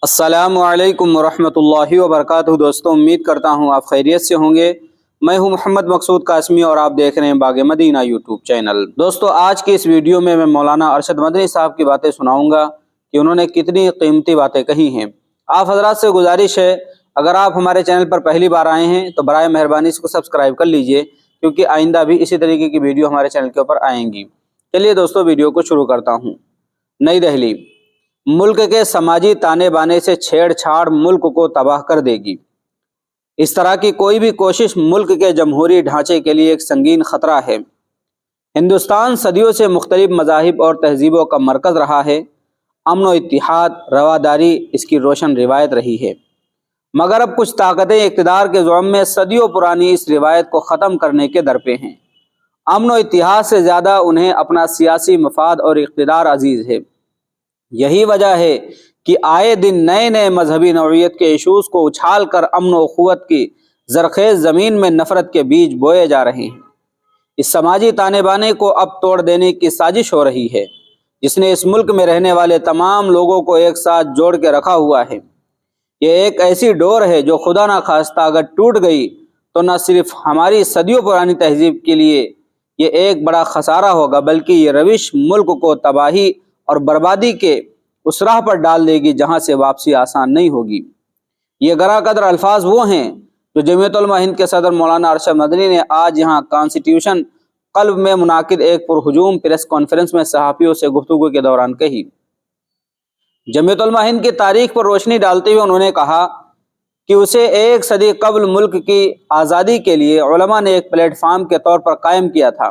السلام علیکم ورحمۃ اللہ وبرکاتہ۔ دوستوں، امید کرتا ہوں آپ خیریت سے ہوں گے۔ میں ہوں محمد مقصود قاسمی اور آپ دیکھ رہے ہیں باغ مدینہ یوٹیوب چینل۔ دوستوں، آج کی اس ویڈیو میں مولانا ارشد مدنی صاحب کی باتیں سناؤں گا کہ انہوں نے کتنی قیمتی باتیں کہی ہیں۔ آپ حضرات سے گزارش ہے، اگر آپ ہمارے چینل پر پہلی بار آئے ہیں تو برائے مہربانی اس کو سبسکرائب کر لیجئے، کیونکہ آئندہ بھی اسی طریقے کی ویڈیو ہمارے چینل کے اوپر آئیں گی۔ چلیے دوستوں، ویڈیو کو شروع کرتا ہوں۔ نئی دہلی: ملک کے سماجی تانے بانے سے چھیڑ چھاڑ ملک کو تباہ کر دے گی۔ اس طرح کی کوئی بھی کوشش ملک کے جمہوری ڈھانچے کے لیے ایک سنگین خطرہ ہے۔ ہندوستان صدیوں سے مختلف مذاہب اور تہذیبوں کا مرکز رہا ہے۔ امن و اتحاد، رواداری اس کی روشن روایت رہی ہے، مگر اب کچھ طاقتیں اقتدار کے زعم میں صدیوں پرانی اس روایت کو ختم کرنے کے در پہ ہیں۔ امن و اتحاد سے زیادہ انہیں اپنا سیاسی مفاد اور اقتدار عزیز ہے۔ یہی وجہ ہے کہ آئے دن نئے نئے مذہبی نوعیت کے ایشوز کو اچھال کر امن و اخوت کی زرخیز زمین میں نفرت کے بیج بوئے جا رہے ہیں۔ اس سماجی تانے بانے کو اب توڑ دینے کی سازش ہو رہی ہے، جس نے اس ملک میں رہنے والے تمام لوگوں کو ایک ساتھ جوڑ کے رکھا ہوا ہے۔ یہ ایک ایسی ڈور ہے جو خدا نہ خواستہ اگر ٹوٹ گئی تو نہ صرف ہماری صدیوں پرانی تہذیب کے لیے یہ ایک بڑا خسارہ ہوگا، بلکہ یہ روش ملک کو تباہی اور بربادی کے اس راہ پر ڈال دے گی جہاں سے واپسی آسان نہیں ہوگی۔ یہ گراں قدر الفاظ وہ ہیں جو جمعیت علماء ہند کے صدر مولانا ارشد مدنی نے آج یہاں کانسٹیٹیوشن قلب میں منعقد ایک پرہجوم پریس کانفرنس میں صحافیوں سے گفتگو کے دوران کہی۔ جمعیت علماء ہند کی تاریخ پر روشنی ڈالتے ہوئے انہوں نے کہا کہ اسے ایک صدی قبل ملک کی آزادی کے لیے علماء نے ایک پلیٹ فارم کے طور پر قائم کیا تھا۔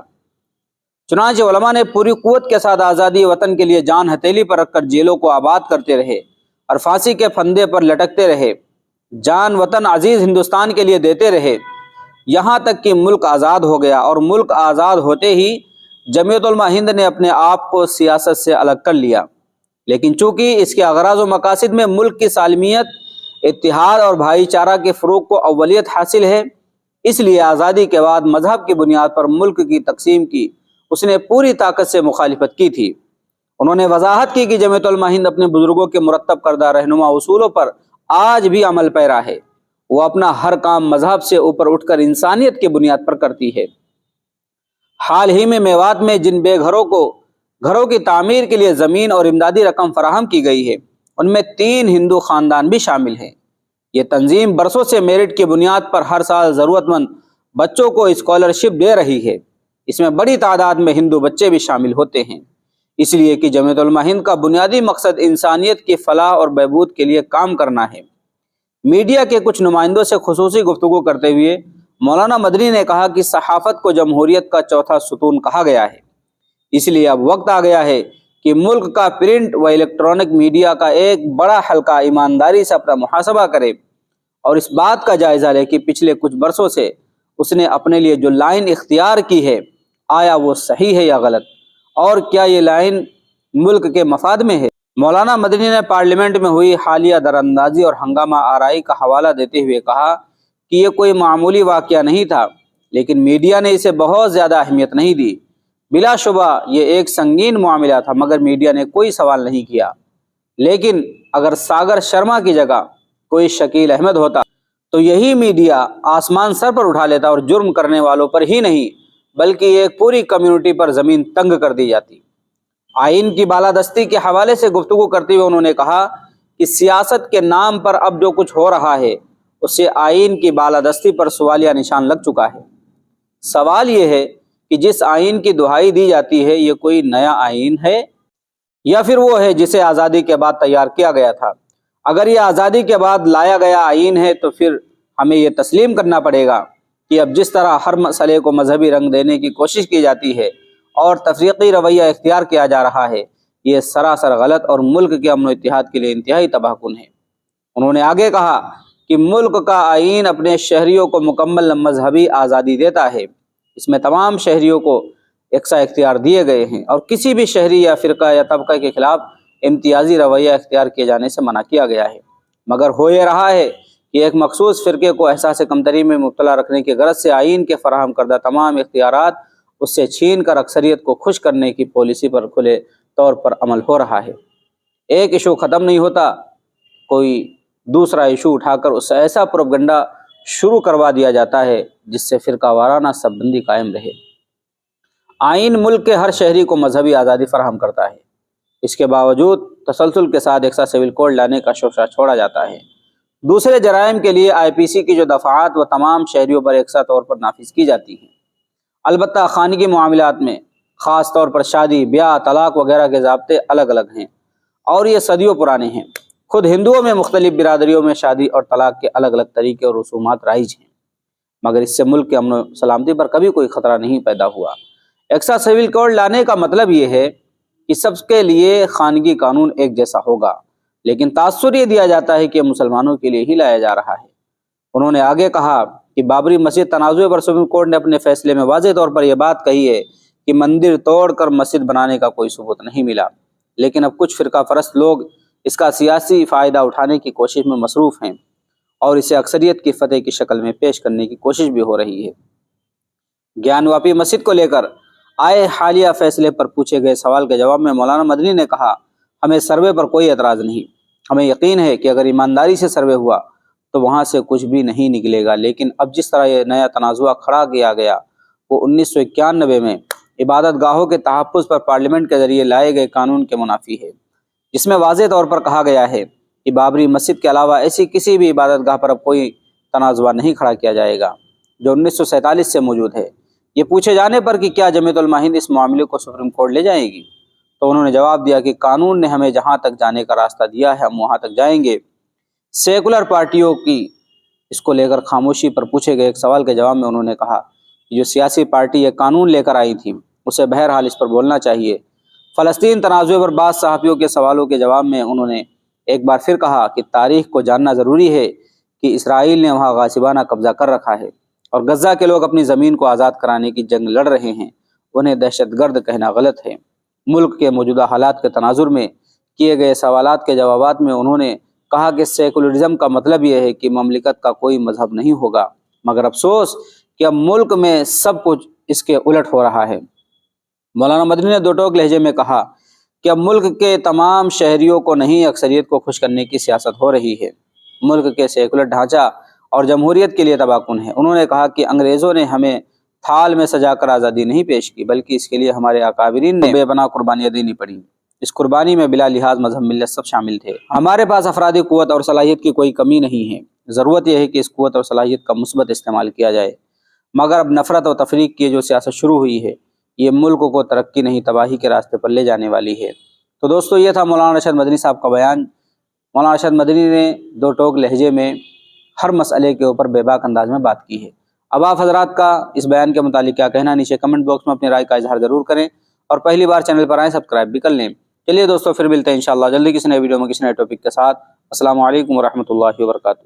چنانچہ علماء نے پوری قوت کے ساتھ آزادی وطن کے لیے جان ہتھیلی پر رکھ کر جیلوں کو آباد کرتے رہے اور پھانسی کے پھندے پر لٹکتے رہے، جان وطن عزیز ہندوستان کے لیے دیتے رہے، یہاں تک کہ ملک آزاد ہو گیا۔ اور ملک آزاد ہوتے ہی جمعیت علماء ہند نے اپنے آپ کو سیاست سے الگ کر لیا، لیکن چونکہ اس کے اغراض و مقاصد میں ملک کی سالمیت، اتحاد اور بھائی چارہ کے فروغ کو اولیت حاصل ہے، اس لیے آزادی کے بعد مذہب کی بنیاد پر ملک کی تقسیم کی اس نے پوری طاقت سے مخالفت کی تھی۔ انہوں نے وضاحت کی کہ جمعیت علماء ہند اپنے بزرگوں کے مرتب کردہ رہنما اصولوں پر آج بھی عمل پیرا ہے۔ وہ اپنا ہر کام مذہب سے اوپر اٹھ کر انسانیت کی بنیاد پر کرتی ہے۔ حال ہی میں میوات میں جن بے گھروں کو گھروں کی تعمیر کے لیے زمین اور امدادی رقم فراہم کی گئی ہے، ان میں 3 ہندو خاندان بھی شامل ہیں۔ یہ تنظیم برسوں سے میرٹ کی بنیاد پر ہر سال ضرورت مند بچوں کو اسکالرشپ دے رہی ہے۔ اس میں بڑی تعداد میں ہندو بچے بھی شامل ہوتے ہیں، اس لیے کہ جمعیت علماء ہند کا بنیادی مقصد انسانیت کی فلاح اور بہبود کے لیے کام کرنا ہے۔ میڈیا کے کچھ نمائندوں سے خصوصی گفتگو کرتے ہوئے مولانا مدنی نے کہا کہ صحافت کو جمہوریت کا چوتھا ستون کہا گیا ہے، اس لیے اب وقت آ گیا ہے کہ ملک کا پرنٹ و الیکٹرانک میڈیا کا ایک بڑا حلقہ ایمانداری سے اپنا محاسبہ کرے اور اس بات کا جائزہ لے کہ پچھلے کچھ برسوں سے اس نے اپنے لیے جو لائن اختیار کی ہے، آیا وہ صحیح ہے یا غلط، اور کیا یہ لائن ملک کے مفاد میں ہے۔ مولانا مدنی نے پارلیمنٹ میں ہوئی حالیہ دراندازی اور ہنگامہ آرائی کا حوالہ دیتے ہوئے کہا کہ یہ کوئی معمولی واقعہ نہیں تھا، لیکن میڈیا نے اسے بہت زیادہ اہمیت نہیں دی۔ بلا شبہ یہ ایک سنگین معاملہ تھا، مگر میڈیا نے کوئی سوال نہیں کیا۔ لیکن اگر ساگر شرما کی جگہ کوئی شکیل احمد ہوتا تو یہی میڈیا آسمان سر پر اٹھا لیتا اور جرم کرنے والوں پر ہی نہیں بلکہ ایک پوری کمیونٹی پر زمین تنگ کر دی جاتی۔ آئین کی بالادستی کے حوالے سے گفتگو کرتے ہوئے انہوں نے کہا کہ سیاست کے نام پر اب جو کچھ ہو رہا ہے اس سے آئین کی بالادستی پر سوالیہ نشان لگ چکا ہے۔ سوال یہ ہے کہ جس آئین کی دہائی دی جاتی ہے، یہ کوئی نیا آئین ہے یا پھر وہ ہے جسے آزادی کے بعد تیار کیا گیا تھا؟ اگر یہ آزادی کے بعد لایا گیا آئین ہے تو پھر ہمیں یہ تسلیم کرنا پڑے گا کہ اب جس طرح ہر مسئلے کو مذہبی رنگ دینے کی کوشش کی جاتی ہے اور تفریقی رویہ اختیار کیا جا رہا ہے، یہ سراسر غلط اور ملک کے امن و اتحاد کے لیے انتہائی تباہ کن ہے۔ انہوں نے آگے کہا کہ ملک کا آئین اپنے شہریوں کو مکمل مذہبی آزادی دیتا ہے، اس میں تمام شہریوں کو یکساں اختیار دیے گئے ہیں اور کسی بھی شہری یا فرقہ یا طبقہ کے خلاف امتیازی رویہ اختیار کیے جانے سے منع کیا گیا ہے۔ مگر ہو یہ رہا ہے کہ ایک مخصوص فرقے کو احساس کمتری میں مبتلا رکھنے کی غرض سے آئین کے فراہم کردہ تمام اختیارات اس سے چھین کر اکثریت کو خوش کرنے کی پالیسی پر کھلے طور پر عمل ہو رہا ہے۔ ایک ایشو ختم نہیں ہوتا کوئی دوسرا ایشو اٹھا کر اس سے ایسا پروپیگنڈا شروع کروا دیا جاتا ہے جس سے فرقہ وارانہ سب بندی قائم رہے۔ آئین ملک کے ہر شہری کو مذہبی آزادی فراہم کرتا ہے، اس کے باوجود تسلسل کے ساتھ ایکسا سول کوڈ لانے کا شوشہ چھوڑا جاتا ہے۔ دوسرے جرائم کے لیے آئی پی سی کی جو دفعات وہ تمام شہریوں پر یکساں طور پر نافذ کی جاتی ہیں۔ البتہ خانگی معاملات میں خاص طور پر شادی، بیاہ، طلاق وغیرہ کے ضابطے الگ الگ ہیں اور یہ صدیوں پرانے ہیں۔ خود ہندوؤں میں مختلف برادریوں میں شادی اور طلاق کے الگ الگ طریقے اور رسومات رائج ہیں، مگر اس سے ملک کے امن و سلامتی پر کبھی کوئی خطرہ نہیں پیدا ہوا۔ ایکسا سول کوڈ لانے کا مطلب یہ ہے کہ سب کے لیے خانگی قانون ایک جیسا ہوگا، لیکن تاثر یہ دیا جاتا ہے کہ مسلمانوں کے لیے ہی لایا جا رہا ہے۔ انہوں نے آگے کہا کہ بابری مسجد تنازع پر سپریم کورٹ نے اپنے فیصلے میں واضح طور پر یہ بات کہی ہے کہ مندر توڑ کر مسجد بنانے کا کوئی ثبوت نہیں ملا، لیکن اب کچھ فرقہ پرست لوگ اس کا سیاسی فائدہ اٹھانے کی کوشش میں مصروف ہیں اور اسے اکثریت کی فتح کی شکل میں پیش کرنے کی کوشش بھی ہو رہی ہے۔ گیان واپی مسجد کو لے کر آئے حالیہ فیصلے پر پوچھے گئے سوال کے جواب میں مولانا مدنی نے کہا، ہمیں سروے پر کوئی اعتراض نہیں، ہمیں یقین ہے کہ اگر ایمانداری سے سروے ہوا تو وہاں سے کچھ بھی نہیں نکلے گا، لیکن اب جس طرح یہ نیا تنازعہ کھڑا کیا گیا وہ 1991 میں عبادت گاہوں کے تحفظ پر پارلیمنٹ کے ذریعے لائے گئے قانون کے منافی ہے، جس میں واضح طور پر کہا گیا ہے کہ بابری مسجد کے علاوہ ایسی کسی بھی عبادت گاہ پر اب کوئی تنازعہ نہیں کھڑا کیا جائے گا جو 1947 سے موجود ہے۔ یہ پوچھے جانے پر کہ کیا جمعیت علماء ہند اس معاملے کو سپریم کورٹ لے جائے گی تو انہوں نے جواب دیا کہ قانون نے ہمیں جہاں تک جانے کا راستہ دیا ہے ہم وہاں تک جائیں گے۔ سیکولر پارٹیوں کی اس کو لے کر خاموشی پر پوچھے گئے ایک سوال کے جواب میں انہوں نے کہا کہ جو سیاسی پارٹی یہ قانون لے کر آئی تھی اسے بہرحال اس پر بولنا چاہیے۔ فلسطین تنازع پر بعض صحافیوں کے سوالوں کے جواب میں انہوں نے ایک بار پھر کہا کہ تاریخ کو جاننا ضروری ہے کہ اسرائیل نے وہاں غاصبانہ قبضہ کر رکھا ہے اور غزہ کے لوگ اپنی زمین کو آزاد کرانے کی جنگ لڑ رہے ہیں، انہیں دہشت گرد کہنا غلط ہے۔ ملک کے موجودہ حالات کے تناظر میں کیے گئے سوالات کے جوابات میں انہوں نے کہا کہ سیکولرزم کا مطلب یہ ہے کہ مملکت کا کوئی مذہب نہیں ہوگا، مگر افسوس کہ اب ملک میں سب کچھ اس کے الٹ ہو رہا ہے۔ مولانا مدنی نے دو ٹوک لہجے میں کہا کہ اب ملک کے تمام شہریوں کو نہیں اکثریت کو خوش کرنے کی سیاست ہو رہی ہے، ملک کے سیکولر ڈھانچہ اور جمہوریت کے لیے تباہ کن ہے۔ انہوں نے کہا کہ انگریزوں نے ہمیں تھال میں سجا کر آزادی نہیں پیش کی بلکہ اس کے لیے ہمارے اکابرین نے بے پناہ قربانیاں دینی پڑیں۔ اس قربانی میں بلا لحاظ مذہب ملت سب شامل تھے۔ ہمارے پاس افرادی قوت اور صلاحیت کی کوئی کمی نہیں ہے، ضرورت یہ ہے کہ اس قوت اور صلاحیت کا مثبت استعمال کیا جائے، مگر اب نفرت اور تفریق کی جو سیاست شروع ہوئی ہے یہ ملک کو ترقی نہیں تباہی کے راستے پر لے جانے والی ہے۔ تو دوستو یہ تھا مولانا ارشد مدنی صاحب کا بیان۔ مولانا ارشد مدنی نے دو ٹوک لہجے میں ہر مسئلے کے اوپر بے باک انداز میں بات کی ہے۔ اب آپ حضرات کا اس بیان کے متعلق کیا کہنا، نیچے کمنٹ باکس میں اپنی رائے کا اظہار ضرور کریں اور پہلی بار چینل پر آئیں سبسکرائب بھی کر لیں۔ چلیے دوستو پھر ملتے ہیں انشاءاللہ جلدی کسی نئے ویڈیو میں کسی نئے ٹاپک کے ساتھ۔ السلام علیکم ورحمۃ اللہ وبرکاتہ۔